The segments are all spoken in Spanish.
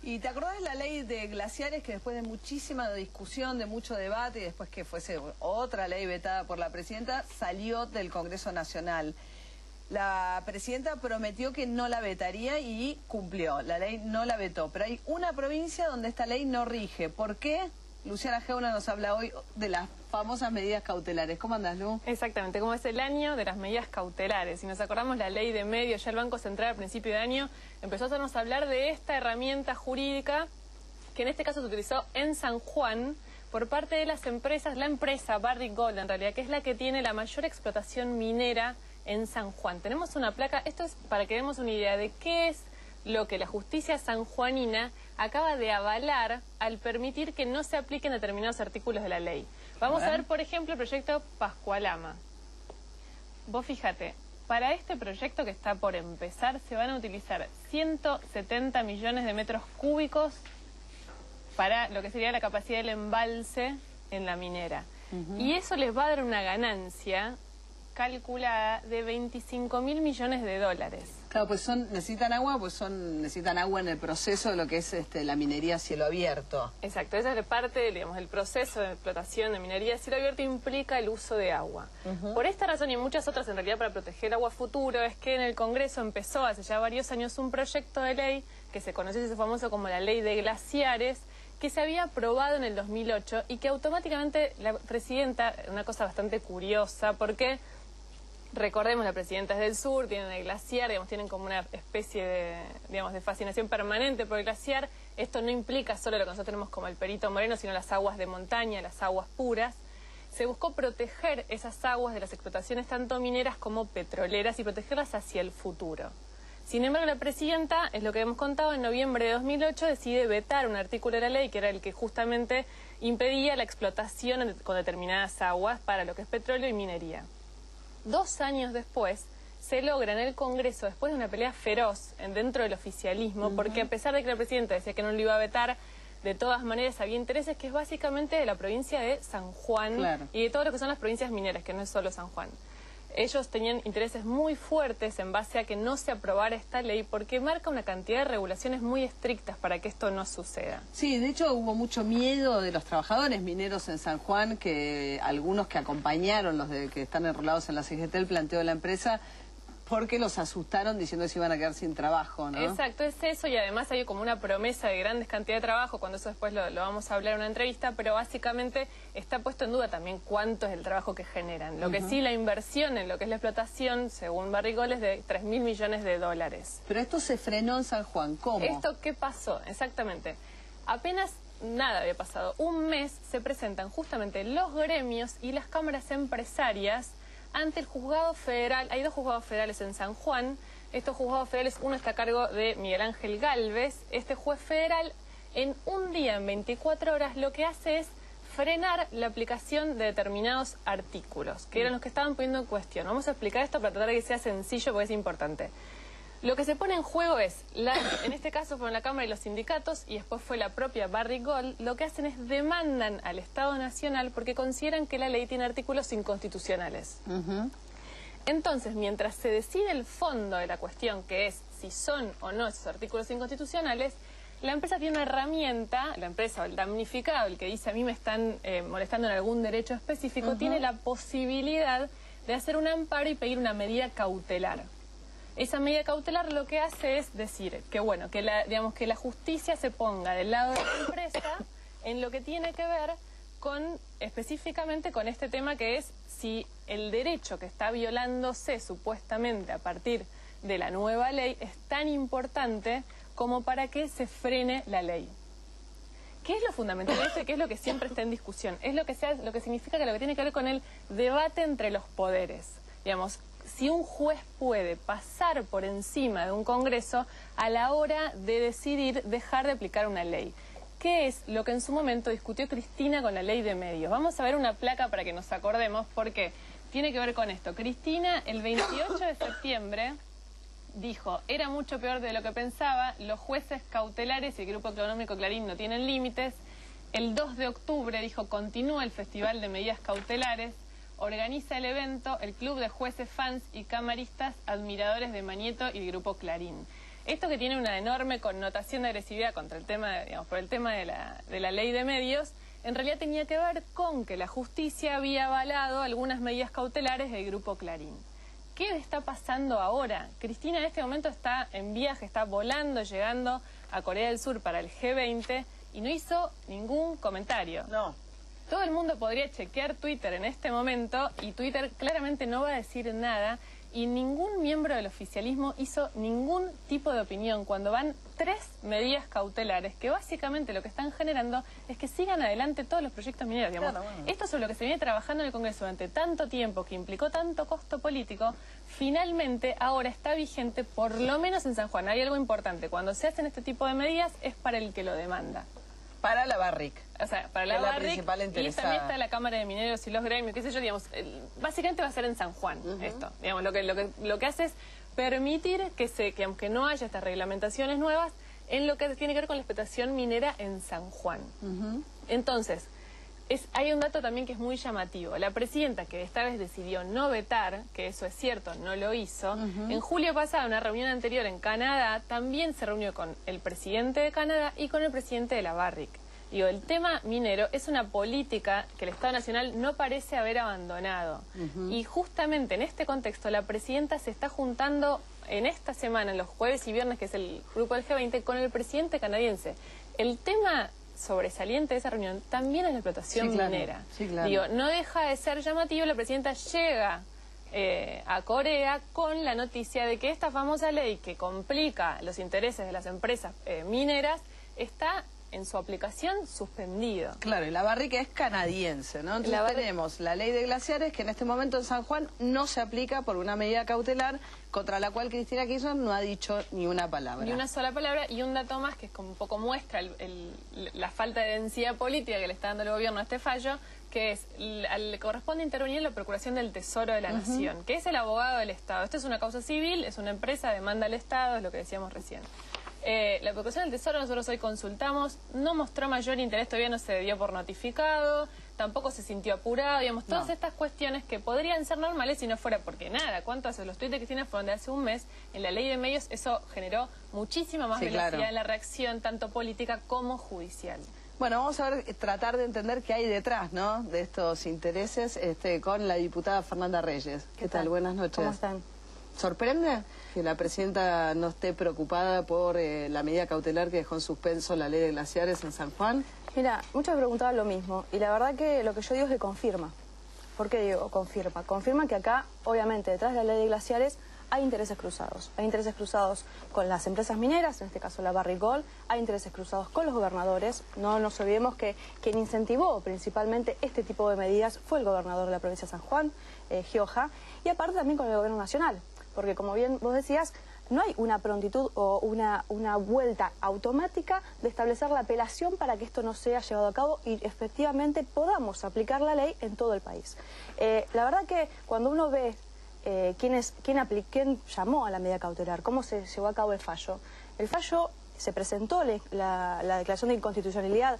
¿Y te acordás de la ley de glaciares que después de muchísima discusión, de mucho debate y después que fuese otra ley vetada por la presidenta, salió del Congreso Nacional? La presidenta prometió que no la vetaría y cumplió. La ley no la vetó, pero hay una provincia donde esta ley no rige. ¿Por qué? Luciana Geuna nos habla hoy de las famosas medidas cautelares. ¿Cómo andás, Lu? Exactamente, como es el año de las medidas cautelares. Si nos acordamos la ley de medios, ya el Banco Central al principio de año empezó a hacernos hablar de esta herramienta jurídica que en este caso se utilizó en San Juan por parte de las empresas, la empresa Barrick Gold en realidad, que es la que tiene la mayor explotación minera en San Juan. Tenemos una placa, esto es para que demos una idea de qué es lo que la justicia sanjuanina acaba de avalar al permitir que no se apliquen determinados artículos de la ley. Vamos a ver, por ejemplo, el proyecto Pascualama. Vos fíjate, para este proyecto que está por empezar se van a utilizar 170 millones de metros cúbicos para lo que sería la capacidad del embalse en la minera. Y eso les va a dar una ganancia calculada de 25.000 millones de dólares. Claro, pues necesitan agua, necesitan agua en el proceso de lo que es la minería a cielo abierto. Exacto, esa es parte, digamos, el proceso de explotación de minería a cielo abierto implica el uso de agua. Por esta razón y muchas otras, en realidad, para proteger el agua futuro, es que en el Congreso empezó hace ya varios años un proyecto de ley que se conoció, ese famoso como la Ley de Glaciares, que se había aprobado en el 2008 y que automáticamente la presidenta, una cosa bastante curiosa, porque recordemos, la presidenta es del sur, tienen el glaciar, digamos, tienen como una especie de, digamos, de fascinación permanente por el glaciar. Esto no implica solo lo que nosotros tenemos como el Perito Moreno, sino las aguas de montaña, las aguas puras. Se buscó proteger esas aguas de las explotaciones tanto mineras como petroleras y protegerlas hacia el futuro. Sin embargo, la presidenta, es lo que hemos contado, en noviembre de 2008 decide vetar un artículo de la ley que era el que justamente impedía la explotación con determinadas aguas para lo que es petróleo y minería. 2 años después, se logra en el Congreso, después de una pelea feroz dentro del oficialismo, porque a pesar de que la presidenta decía que no lo iba a vetar, de todas maneras había intereses, que es básicamente de la provincia de San Juan y de todo lo que son las provincias mineras, que no es solo San Juan. Ellos tenían intereses muy fuertes en base a que no se aprobara esta ley porque marca una cantidad de regulaciones muy estrictas para que esto no suceda. Sí, de hecho hubo mucho miedo de los trabajadores mineros en San Juan, que algunos que acompañaron, los que están enrolados en la CGT, el planteo de la empresa, porque los asustaron diciendo que se iban a quedar sin trabajo, ¿no? Exacto, es eso, y además hay como una promesa de grandes cantidades de trabajo, cuando eso después lo vamos a hablar en una entrevista, pero básicamente está puesto en duda también cuánto es el trabajo que generan. Lo que sí, la inversión en lo que es la explotación, según Barrick Gold, es de 3.000 millones de dólares. Pero esto se frenó en San Juan, ¿cómo? ¿Esto qué pasó? Exactamente. Apenas nada había pasado. Un mes se presentan justamente los gremios y las cámaras empresarias ante el juzgado federal. Hay 2 juzgados federales en San Juan. Estos juzgados federales, uno está a cargo de Miguel Ángel Gálvez. Este juez federal, en un día, en 24 horas, lo que hace es frenar la aplicación de determinados artículos, que eran los que estaban poniendo en cuestión. Vamos a explicar esto para tratar de que sea sencillo, porque es importante. Lo que se pone en juego es, en este caso fueron la Cámara y los sindicatos, y después fue la propia Barrick Gold, lo que hacen es demandan al Estado Nacional porque consideran que la ley tiene artículos inconstitucionales. Entonces, mientras se decide el fondo de la cuestión, que es si son o no esos artículos inconstitucionales, la empresa tiene una herramienta, la empresa o el damnificado, el que dice a mí me están molestando en algún derecho específico, tiene la posibilidad de hacer un amparo y pedir una medida cautelar. Esa medida cautelar lo que hace es decir que, bueno, que la justicia se ponga del lado de la empresa en lo que tiene que ver con, específicamente con este tema, que es si el derecho que está violándose supuestamente a partir de la nueva ley es tan importante como para que se frene la ley. ¿Qué es lo fundamental de esto y qué es lo que siempre está en discusión? Es lo que significa que lo que tiene que ver con el debate entre los poderes. Digamos, si un juez puede pasar por encima de un Congreso a la hora de decidir dejar de aplicar una ley. ¿Qué es lo que en su momento discutió Cristina con la ley de medios? Vamos a ver una placa para que nos acordemos, porque tiene que ver con esto. Cristina, el 28 de septiembre, dijo, era mucho peor de lo que pensaba, los jueces cautelares y el Grupo Económico Clarín no tienen límites. El 2 de octubre dijo, continúa el Festival de Medidas Cautelares. Organiza el evento el Club de Jueces Fans y Camaristas Admiradores de Manieto y el Grupo Clarín. Esto que tiene una enorme connotación de agresividad contra el tema, digamos, por el tema de la ley de medios, en realidad tenía que ver con que la justicia había avalado algunas medidas cautelares del Grupo Clarín. ¿Qué está pasando ahora? Cristina en este momento está en viaje, está volando, llegando a Corea del Sur para el G20 y no hizo ningún comentario. No. Todo el mundo podría chequear Twitter en este momento y Twitter claramente no va a decir nada y ningún miembro del oficialismo hizo ningún tipo de opinión cuando van 3 medidas cautelares que básicamente lo que están generando es que sigan adelante todos los proyectos mineros. Digamos, claro, bueno. Esto sobre lo que se viene trabajando en el Congreso durante tanto tiempo, que implicó tanto costo político, finalmente ahora está vigente, por lo menos en San Juan. Hay algo importante, cuando se hacen este tipo de medidas es para el que lo demanda. Para la Barrick. O sea, para la Barrick, principal y interesada. también está la Cámara de Mineros y los gremios, qué sé yo, digamos, básicamente va a ser en San Juan esto. Digamos, lo que hace es permitir que aunque no haya estas reglamentaciones nuevas, en lo que tiene que ver con la explotación minera en San Juan. Entonces, hay un dato también que es muy llamativo. La presidenta, que esta vez decidió no vetar, que eso es cierto, no lo hizo, en julio pasado, en una reunión anterior en Canadá, también se reunió con el presidente de Canadá y con el presidente de la Barrick. Digo, el tema minero es una política que el Estado Nacional no parece haber abandonado. Y justamente en este contexto, la presidenta se está juntando en esta semana, en los jueves y viernes, que es el grupo del G20, con el presidente canadiense. El tema sobresaliente de esa reunión también es la explotación minera. Sí, claro. Digo, no deja de ser llamativo, la presidenta llega a Corea con la noticia de que esta famosa ley que complica los intereses de las empresas mineras está en su aplicación suspendido. Claro, y la Barrick es canadiense, ¿no? Entonces tenemos la ley de glaciares que en este momento en San Juan no se aplica por una medida cautelar contra la cual Cristina Kirchner no ha dicho ni una palabra. Ni una sola palabra, y un dato más que es como un poco muestra la falta de densidad política que le está dando el gobierno a este fallo, que es, le corresponde intervenir en la Procuración del Tesoro de la Nación, que es el abogado del Estado. Esto es una causa civil, es una empresa, demanda al Estado, es lo que decíamos recién. La Procuración del Tesoro nosotros hoy consultamos, no mostró mayor interés, todavía no se dio por notificado, tampoco se sintió apurado, digamos, todas estas cuestiones que podrían ser normales si no fuera porque nada. ¿Cuántos de los tuits de Cristina fueron de hace un mes? En la ley de medios eso generó muchísima más velocidad en la reacción, tanto política como judicial. Bueno, vamos a ver, tratar de entender qué hay detrás, ¿no?, de estos intereses con la diputada Fernanda Reyes. ¿Qué tal? Buenas noches. ¿Cómo están? ¿Sorprende que la presidenta no esté preocupada por la medida cautelar que dejó en suspenso la ley de glaciares en San Juan? Mira, muchos me preguntaban lo mismo y la verdad que lo que yo digo es que confirma. ¿Por qué digo confirma? Confirma que acá, obviamente, detrás de la ley de glaciares hay intereses cruzados. Hay intereses cruzados con las empresas mineras, en este caso la Barrick Gold, hay intereses cruzados con los gobernadores. No nos olvidemos que quien incentivó principalmente este tipo de medidas fue el gobernador de la provincia de San Juan, Gioja, y aparte también con el gobierno nacional. Porque como bien vos decías, no hay una prontitud o una vuelta automática de establecer la apelación para que esto no sea llevado a cabo y efectivamente podamos aplicar la ley en todo el país. La verdad que cuando uno ve quién llamó a la medida cautelar, cómo se llevó a cabo el fallo se presentó la declaración de inconstitucionalidad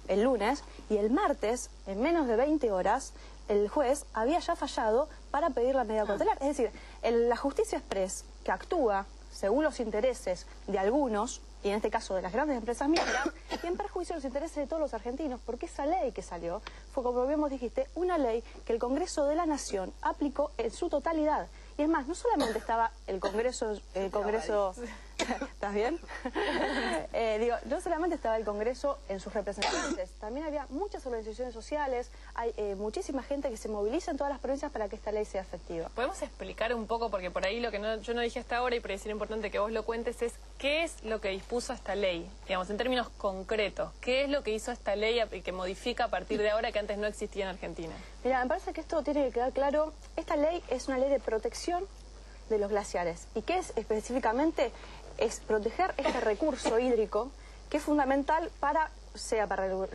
el lunes y el martes, en menos de 20 horas, el juez había ya fallado para pedir la medida cautelar. Es decir, la justicia express que actúa según los intereses de algunos, y en este caso de las grandes empresas mineras, y en perjuicio de los intereses de todos los argentinos, porque esa ley que salió fue, como bien vos dijiste, una ley que el Congreso de la Nación aplicó en su totalidad. Y es más, no solamente estaba el Congreso ¿estás bien? No solamente estaba el Congreso en sus representantes, también había muchas organizaciones sociales, hay muchísima gente que se moviliza en todas las provincias para que esta ley sea efectiva. ¿Podemos explicar un poco, porque por ahí lo que yo no dije hasta ahora y por ahí sería importante que vos lo cuentes, es qué es lo que dispuso esta ley? Digamos, en términos concretos, ¿qué es lo que hizo esta ley y que modifica a partir de ahora que antes no existía en Argentina? Mira, me parece que esto tiene que quedar claro. Esta ley es una ley de protección de los glaciares. ¿Y qué es específicamente? Es proteger este recurso hídrico que es fundamental para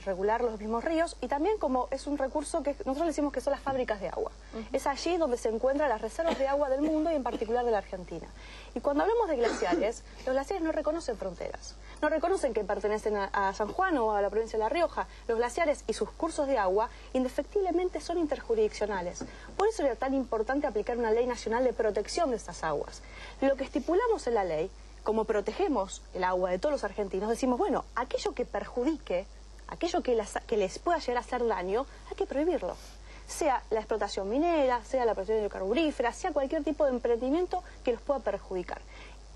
regular los mismos ríos y también como es un recurso que nosotros le decimos que son las fábricas de agua. Es allí donde se encuentran las reservas de agua del mundo y en particular de la Argentina. Y cuando hablamos de glaciares, los glaciares no reconocen fronteras. No reconocen que pertenecen a San Juan o a la provincia de La Rioja. Los glaciares y sus cursos de agua indefectiblemente son interjurisdiccionales. Por eso era tan importante aplicar una ley nacional de protección de estas aguas. Lo que estipulamos en la ley como protegemos el agua de todos los argentinos, decimos, bueno, aquello que perjudique, aquello que les pueda llegar a hacer daño, hay que prohibirlo. Sea la explotación minera, sea la explotación hidrocarburífera, sea cualquier tipo de emprendimiento que los pueda perjudicar.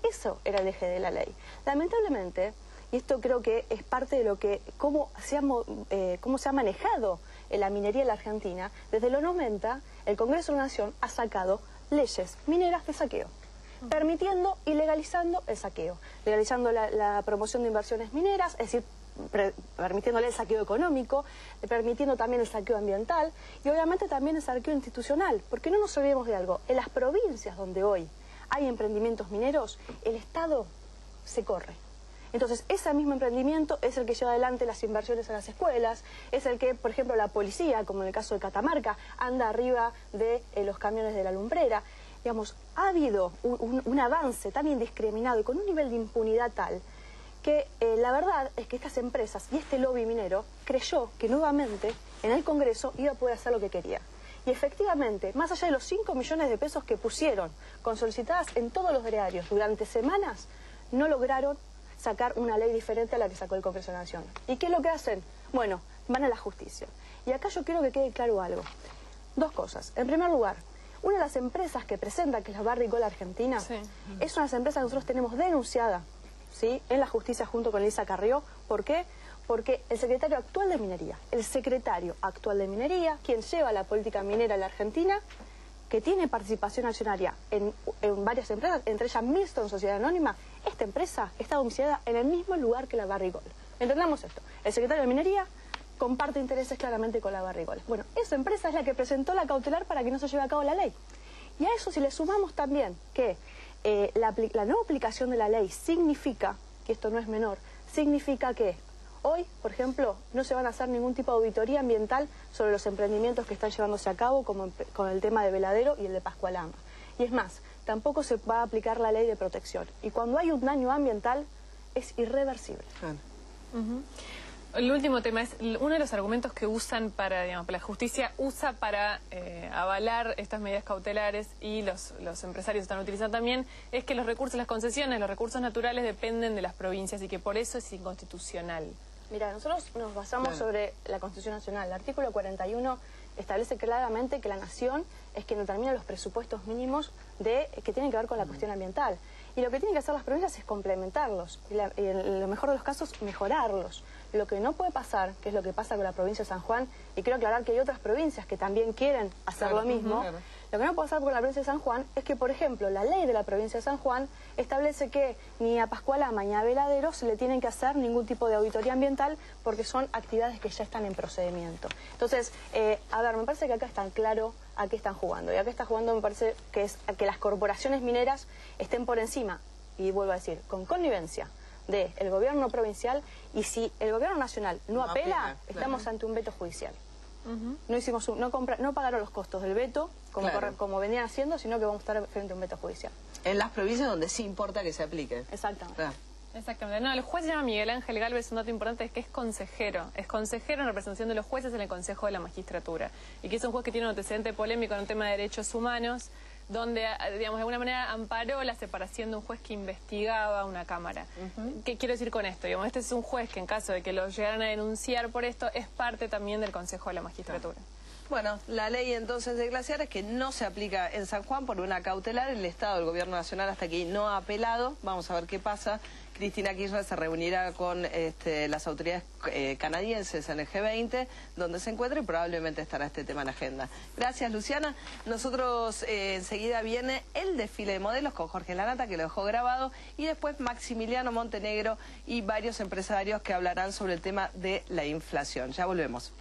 Eso era el eje de la ley. Lamentablemente, y esto creo que es parte de lo que cómo se ha manejado la minería en la Argentina, desde los 90 el Congreso de la Nación ha sacado leyes mineras de saqueo, permitiendo y legalizando el saqueo, legalizando la promoción de inversiones mineras, es decir, permitiéndole el saqueo económico, permitiendo también el saqueo ambiental y obviamente también el saqueo institucional, porque no nos olvidemos de algo, en las provincias donde hoy hay emprendimientos mineros, el Estado se corre. Entonces, ese mismo emprendimiento es el que lleva adelante las inversiones en las escuelas, es el que, por ejemplo, la policía, como en el caso de Catamarca, anda arriba de los camiones de la lumbrera. Digamos, ha habido un avance tan indiscriminado y con un nivel de impunidad tal que la verdad es que estas empresas y este lobby minero creyó que nuevamente en el Congreso iba a poder hacer lo que quería. Y efectivamente, más allá de los 5 millones de pesos que pusieron con solicitadas en todos los diarios durante semanas, no lograron sacar una ley diferente a la que sacó el Congreso de la Nación. ¿Y qué es lo que hacen? Bueno, van a la justicia. Y acá yo quiero que quede claro algo. 2 cosas. En primer lugar, una de las empresas que presenta, que es la Barrick Argentina, sí, es una de las empresas que nosotros tenemos denunciada, ¿sí?, en la justicia junto con Elisa Carrió. ¿Por qué? Porque el secretario actual de Minería, quien lleva la política minera en la Argentina, que tiene participación accionaria en varias empresas, entre ellas Milestone Sociedad Anónima, esta empresa está domiciliada en el mismo lugar que la Barrick. Entendamos esto. El secretario de Minería comparte intereses claramente con la Barrick. Bueno, esa empresa es la que presentó la cautelar para que no se lleve a cabo la ley. Y a eso si le sumamos también que la no aplicación de la ley significa, que esto no es menor, significa que hoy, por ejemplo, no se van a hacer ningún tipo de auditoría ambiental sobre los emprendimientos que están llevándose a cabo, como con el tema de Veladero y el de Pascualama. Y es más, tampoco se va a aplicar la ley de protección. Y cuando hay un daño ambiental, es irreversible. El último tema es uno de los argumentos que usan para, digamos, la justicia usa para avalar estas medidas cautelares y los empresarios están utilizando también, es que los recursos, las concesiones, los recursos naturales dependen de las provincias y que por eso es inconstitucional. Mira, nosotros nos basamos sobre la Constitución Nacional. El artículo 41 establece claramente que la Nación es quien determina los presupuestos mínimos que tienen que ver con la cuestión ambiental. Y lo que tienen que hacer las provincias es complementarlos y en lo mejor de los casos mejorarlos. Lo que no puede pasar, que es lo que pasa con la provincia de San Juan, y quiero aclarar que hay otras provincias que también quieren hacer lo mismo, lo que no puede pasar con la provincia de San Juan es que, por ejemplo, la ley de la provincia de San Juan establece que ni a Pascualama ni a Veladero se le tienen que hacer ningún tipo de auditoría ambiental porque son actividades que ya están en procedimiento. Entonces, a ver, me parece que acá está claro a qué están jugando. Y acá está jugando, me parece, que es a que las corporaciones mineras estén por encima, y vuelvo a decir, con connivencia del gobierno provincial, y si el gobierno nacional no apela, estamos ante un veto judicial. No pagaron los costos del veto como venían haciendo, sino que vamos a estar frente a un veto judicial. En las provincias donde sí importa que se aplique. Exactamente. Exactamente. No, el juez se llama Miguel Ángel Gálvez. Un dato importante es que es consejero en representación de los jueces en el Consejo de la Magistratura, y que es un juez que tiene un antecedente polémico en un tema de derechos humanos, donde, digamos, de alguna manera amparó la separación de un juez que investigaba una cámara. ¿Qué quiero decir con esto? Digamos, este es un juez que en caso de que lo llegaran a denunciar por esto, es parte también del Consejo de la Magistratura. Bueno, la ley entonces de glaciares que no se aplica en San Juan por una cautelar, el Estado, el Gobierno Nacional hasta aquí no ha apelado, vamos a ver qué pasa. Cristina Kirchner se reunirá con las autoridades canadienses en el G20, donde se encuentra, y probablemente estará este tema en la agenda. Gracias, Luciana. Nosotros enseguida viene el desfile de modelos con Jorge Lanata, que lo dejó grabado, y después Maximiliano Montenegro y varios empresarios que hablarán sobre el tema de la inflación. Ya volvemos.